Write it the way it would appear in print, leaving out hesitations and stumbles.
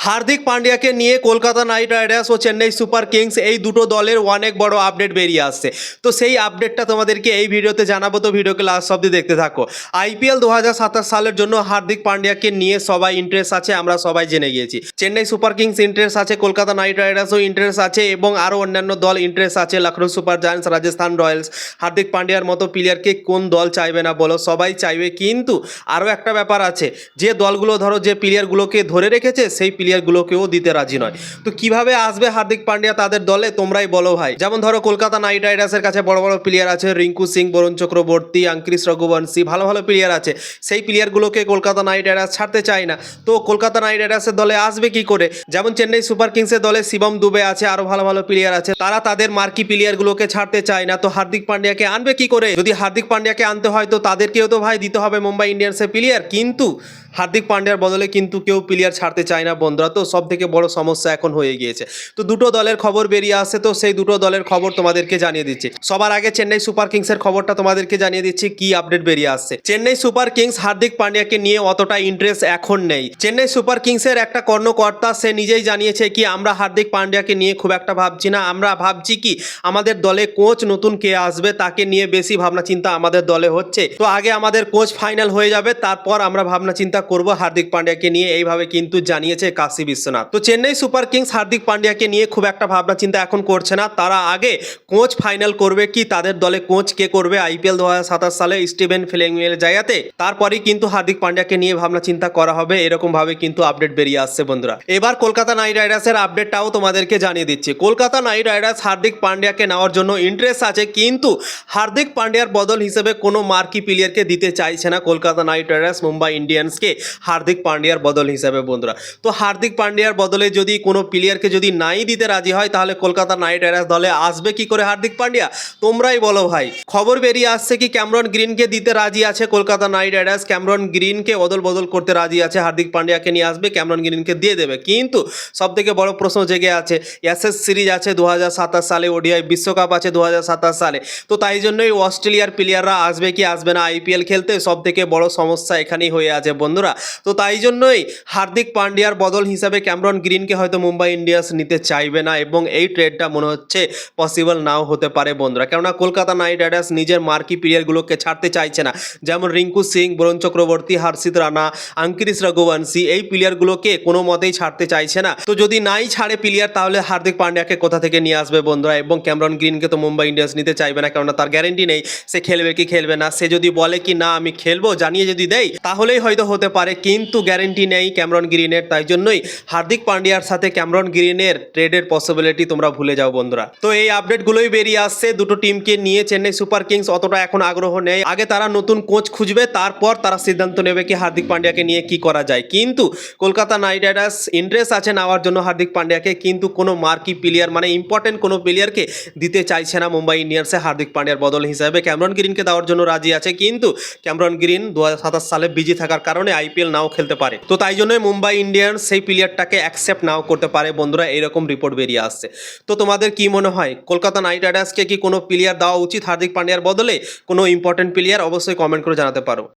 হার্দিক পান্ডিয়াকে নিয়ে Kolkata night Riders ও Chennai super Kings এই দুটো দলের অনেক বড় আপডেট বেরিয়ে আসছে। তো সেই আপডেটটা তোমাদেরকে এই ভিডিওতে জানাবো, তো ভিডিওকে লাস্ট অবধি দেখতে থাকো। আইপিএল 2027 সালের জন্য হার্দিক পান্ডিয়াকে নিয়ে সবাই ইন্টারেস্ট আছে, আমরা সবাই জেনে গিয়েছি। চেন্নাই সুপার কিংস ইন্টারেস্ট আছে, কলকাতা নাইট রাইডার্সও ইন্টারেস্ট আছে এবং আরও অন্যান্য দল ইন্টারেস্ট আছে, Lucknow Super Giants, Rajasthan Royals. Hardik পান্ডিয়ার মতো প্লেয়ারকে কোন দল চাইবে না বলো, সবাই চাইবে। কিন্তু আরও একটা ব্যাপার আছে, যে দলগুলো ধরো যে প্লেয়ারগুলোকে ধরে রেখেছে সেই প্লেয়ারগুলোকেও দিতে রাজি নয়। তো কিভাবে আসবে হার্দিক পান্ডিয়া তাদের দলে, তোমরাই বলো ভাই। যেমন ধরো কলকাতা নাইট রাইডার্সের কাছে বড় বড় প্লেয়ার আছে, রিঙ্কু সিং, বরুণ চক্রবর্তী, আঙ্কিরিশ রঘুবংশী, ভালো ভালো প্লেয়ার আছে। সেই প্লেয়ারগুলোকে কলকাতা নাইট রাইডার্স ছাড়তে চায় না। তো কলকাতা নাইট রাইডার্সের দলে আসবে কি করে? যেমন চেন্নাই সুপার কিংসের দলে শিবম দুবে আছে, আরো ভালো ভালো প্লেয়ার আছে, তারা তাদের মার্কি প্লেয়ারগুলোকে ছাড়তে চায় না। তো হার্দিক পান্ডিয়াকে আনবে কি করে? যদি হার্দিক পান্ডিয়াকে আনতে হয় তো তাদেরকেও তো ভাই দিতে হবে মুম্বাই ইন্ডিয়ান্সের প্লেয়ার, কিন্তু হার্দিক পান্ডিয়ার বদলে কিন্তু কেউ প্লেয়ার ছাড়তে চায় না বন্ধুরা। তো সব থেকে বড় সমস্যা এখন হয়ে গিয়েছে। তো দুটো দলের খবর বেরিয়ে আসে, তো সেই দুটো দলের খবর তোমাদেরকে জানিয়ে দিচ্ছি। সবার আগে চেন্নাই সুপার কিংসের খবরটা তোমাদেরকে জানিয়ে দিচ্ছি, কি আপডেট বেরিয়ে আসছে। চেন্নাই সুপার কিংস হার্দিক পান্ডিয়াকে নিয়ে অতটা ইন্টারেস্ট এখন নেই। চেন্নাই সুপার কিংসের একটা কর্মকর্তা সে নিজেই জানিয়েছে কি, আমরা হার্দিক পান্ডিয়াকে নিয়ে খুব একটা ভাবছি না। আমরা ভাবছি কি, আমাদের দলে কোচ নতুন কে আসবে তাকে নিয়ে বেশি ভাবনা চিন্তা আমাদের দলে হচ্ছে। তো আগে আমাদের কোচ ফাইনাল হয়ে যাবে, তারপর আমরা ভাবনা চিন্তা করব হার্দিক পান্ডিয়াকে নিয়ে, এইভাবে কিন্তু জানিয়েছে কাশী বিশ্বনাথ। তো চেন্নাই সুপার কিংস হার্দিক পান্ডিয়াকে নিয়ে খুব একটা ভাবনা চিন্তা এখন করছে না। তারা আগে কোচ ফাইনাল করবে কি তাদের দলে কোচ কে করবে আইপিএল 2027 সালে স্টিভেন ফ্লেমিংয়ের জায়গাতে, তারপরেই কিন্তু হার্দিক পান্ডিয়াকে নিয়ে ভাবনা চিন্তা করা হবে। এরকম ভাবে কিন্তু আপডেট বেরিয়ে আসছে বন্ধুরা। এবার কলকাতা নাইট রাইডার্সের আপডেটটাও তোমাদেরকে জানিয়ে দিচ্ছি। কলকাতা নাইট রাইডার্স হার্দিক পান্ডিয়াকে নেওয়ার জন্য ইন্টারেস্ট আছে, কিন্তু হার্দিক পান্ডিয়ার বদল হিসেবে কোনো মার্কি প্লেয়ারকে দিতে চাইছে না কলকাতা নাইট রাইডার্স মুম্বাই ইন্ডিয়ান্সকে হার্দিক পান্ডিয়ার বদল হিসেবে বন্ধুরা। তো হার্দিক পান্ডিয়ার বদলে যদি কোনো প্লেয়ারকে যদি নাই দিতে রাজি হয়, তাহলে কলকাতা নাইট রাইডার্স দলে আসবে কি করে হার্দিক পান্ডিয়া, তোমরাই বলো ভাই। খবর বেরিয়ে আসছে কি ক্যামেরন গ্রিনকে দিতে রাজি আছে কলকাতা নাইট রাইডার্স। ক্যামেরন গ্রিনকে বদল করতে রাজি আছে, হার্দিক পান্ডিয়াকে নিয়ে আসবে, ক্যামেরন গ্রিনকে দিয়ে দেবে। কিন্তু সব থেকে বড় প্রশ্ন জেগে আছে, অ্যাশেজ সিরিজ আছে 2027 সালে, ওডিআই বিশ্বকাপ আছে 2027 সালে। তো তাই জন্যই অস্ট্রেলিয়ার প্লেয়াররা আসবে কি আসবে না আইপিএল খেলতে, সব থেকে বড় সমস্যা এখানেই হয়ে আছে বন্ধুরা। তো তাই জন্যই হার্দিক পান্ডিয়ার বদল হিসাবে ক্যামেরন গ্রিনকে হয়তো মুম্বাই ইন্ডিয়ান্স নিতে চাইবে না, এবং এই ট্রেডটা মনে হচ্ছে পসিবল নাও হতে পারে বন্ধুরা। কেননা কলকাতা নাইট রাইডার্স নিজের মার্কি প্লেয়ারগুলোকে ছাড়তে চাইছে না। যেমন রিঙ্কু সিং, বরুণ চক্রবর্তী, হর্ষিত রানা, আঙ্কিরিশ রঘুবংশী, এই প্লেয়ারগুলোকে কোনো মতেই ছাড়তে চাইছে না। তো যদি নাই ছাড়ে প্লেয়ার, তাহলে হার্দিক পান্ডিয়াকে কোথা থেকে নিয়ে আসবে বন্ধুরা? এবং ক্যামেরন গ্রিনকে তো মুম্বাই ইন্ডিয়ান্স নিতে চাইবে না, কেননা তার গ্যারেন্টি নেই সে খেলবে কি খেলবে না। সে যদি বলে কি না আমি খেলবো, জানিয়ে যদি দেয়, তাহলেই হয়তো হতে পারে, কিন্তু গ্যারেন্টি নেই ক্যামেরন গ্রিনের। তাই জন্যই হার্দিক পান্ডিয়ার সাথে ক্যামেরন গ্রিনের ট্রেডের পসিবিলিটি তোমরা ভুলে যাও বন্ধুরা। তো এই আপডেটগুলোই বেরিয়ে আসছে দুটো টিমকে নিয়ে। চেন্নাই সুপার কিংস অতটা এখন আগ্রহ নেই, আগে তারা নতুন কোচ খুঁজবে, তারপর তারা সিদ্ধান্ত নেবে কি হার্দিক পান্ডিয়াকে নিয়ে কি করা যায়। কিন্তু কলকাতা নাইট রাইডার্স ইন্টারেস্ট আছে নেওয়ার জন্য হার্দিক পান্ডিয়াকে, কিন্তু কোনো মার্কি প্লেয়ার মানে ইম্পর্টেন্ট কোনো প্লেয়ারকে দিতে চাইছে না মুম্বাই ইন্ডিয়ান্সে হার্দিক পান্ডিয়ার বদল হিসাবে। ক্যামেরন গ্রিনকে দেওয়ার জন্য রাজি আছে, কিন্তু ক্যামেরন গ্রিন 2027 সালে বিজি থাকার কারণে আইপিএল নাও খেলতে পারে। তো তাই জন্যই মুম্বাই ইন্ডিয়ান্স সেই প্লেয়ারটাকে অ্যাকসেপ্ট নাও করতে পারে বন্ধুরা, এরকম রিপোর্ট বেরিয়ে আসছে। তো তোমাদের কি মনে হয়, কলকাতা নাইট রাইডার্সকে কি কোনো প্লেয়ার দেওয়া উচিত হার্দিক পান্ডিয়ার বদলে, কোনো ইম্পর্টেন্ট প্লেয়ার? অবশ্যই কমেন্ট করে জানাতে পারো।